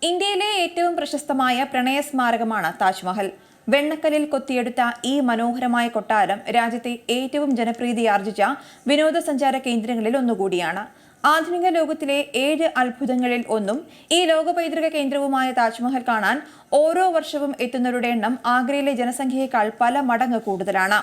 ഇന്ത്യയിലെ ഏറ്റവും പ്രശസ്തമായ പ്രണയ സ്മാരകമാണ് താജ്മഹൽ. വെണ്ണക്കല്ലിൽ കൊത്തിയെടുത്ത ഈ മനോഹരമായ കൊട്ടാരം രാജ്യത്തെ ഏറ്റവും ജനപ്രീതിയാർജിച്ച വിനോദസഞ്ചാര കേന്ദ്രങ്ങളിൽ ഒന്നുകൂടിയാണ്. ആധുനിക ലോകത്തിലെ 7 അത്ഭുതങ്ങളിൽ ഒന്നും ഈ ലോക പൈതൃക കേന്ദ്രവുമായ താജ്മഹൽ കാണാൻ ഓരോ വർഷവും എത്തുന്നവരുടെ എണ്ണം ആഗ്രയിലെ ജനസംഖ്യയേക്കാൾ പല മടങ്ങ് കൂടുതലാണ്.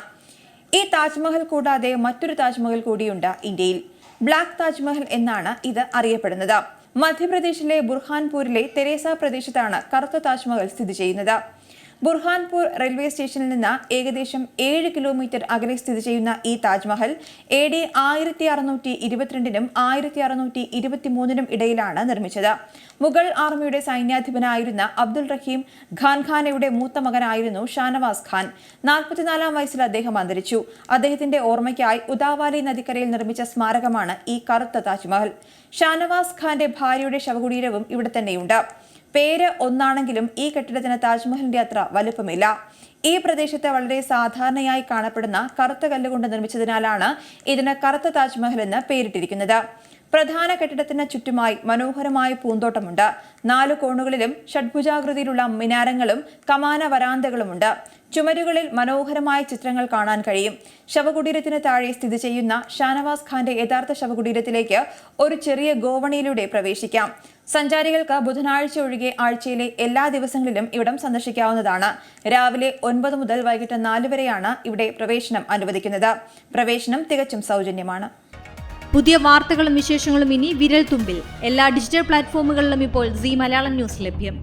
ഈ താജ്മഹൽ കൂടാതെ മറ്റൊരു താജ്മഹൽ കൂടിയുണ്ട് ഇന്ത്യയിൽ. ബ്ലാക്ക് താജ്മഹൽ എന്നാണ് ഇത് അറിയപ്പെടുന്നത്. മധ്യപ്രദേശിലെ ബുർഹാൻപൂരിലെ തെരേസ പ്രദേശത്താണ് കറുത്ത താജ്മഹൽ സ്ഥിതി ചെയ്യുന്നത്. ബുർഹാൻപൂർ റെയിൽവേ സ്റ്റേഷനിൽ നിന്ന് ഏകദേശം 7 കിലോമീറ്റർ അകലെ സ്ഥിതി ചെയ്യുന്ന ഈ താജ്മഹൽ AD 1622-നും 1623-നും ഇടയിലാണ് നിർമ്മിച്ചത്. മുഗൾ ആർമിയുടെ സൈന്യാധിപനായിരുന്ന അബ്ദുൾ റഹീം ഖാൻഖാനയുടെ മൂത്ത മകനായിരുന്നു ഷാനവാസ് ഖാൻ. 44-ാം വയസ്സിൽ അദ്ദേഹം അന്തരിച്ചു. അദ്ദേഹത്തിന്റെ ഓർമ്മയ്ക്കായി ഉദാവാലി നദിക്കരയിൽ നിർമ്മിച്ച സ്മാരകമാണ് ഈ കറുത്ത താജ്മഹൽ. ഷാനവാസ് ഖാന്റെ ഭാര്യയുടെ ശവകുടീരവും ഇവിടെ തന്നെയുണ്ട്. പേര് ഒന്നാണെങ്കിലും ഈ കെട്ടിടത്തിന് താജ്മഹലിന്റെ അത്ര വലുപ്പമില്ല. ഈ പ്രദേശത്ത് വളരെ സാധാരണയായി കാണപ്പെടുന്ന കറുത്ത കല്ലുകൊണ്ട് നിർമ്മിച്ചതിനാലാണ് ഇതിന് കറുത്ത താജ്മഹൽ എന്ന് പേരിട്ടിരിക്കുന്നത്. പ്രധാന കെട്ടിടത്തിന് ചുറ്റുമായി മനോഹരമായ പൂന്തോട്ടമുണ്ട്. 4 കോണുകളിലും ഷഡ്ഭുജാകൃതിയിലുള്ള മിനാരങ്ങളും കമാന വരാന്തകളുമുണ്ട്. ചുമരുകളിൽ മനോഹരമായ ചിത്രങ്ങൾ കാണാൻ കഴിയും. ശവകുടീരത്തിന് താഴെ സ്ഥിതി ചെയ്യുന്ന ഷാനവാസ് ഖാന്റെ യഥാർത്ഥ ശവകുടീരത്തിലേക്ക് ഒരു ചെറിയ ഗോവണിയിലൂടെ പ്രവേശിക്കാം. സഞ്ചാരികൾക്ക് ബുധനാഴ്ച ഒഴികെ ആഴ്ചയിലെ എല്ലാ ദിവസങ്ങളിലും ഇവിടം സന്ദർശിക്കാവുന്നതാണ്. രാവിലെ 9 മുതൽ വൈകിട്ട് 4 വരെയാണ് ഇവിടെ പ്രവേശനം അനുവദിക്കുന്നത്. പ്രവേശനം തികച്ചും സൗജന്യമാണ്. പുതിയ വാർത്തകളും വിശേഷങ്ങളും ഇനി വിരൽ തുമ്പിൽ. എല്ലാ ഡിജിറ്റൽ പ്ലാറ്റ്ഫോമുകളിലും ഇപ്പോൾ സീ മലയാളം ന്യൂസ് ലഭ്യം.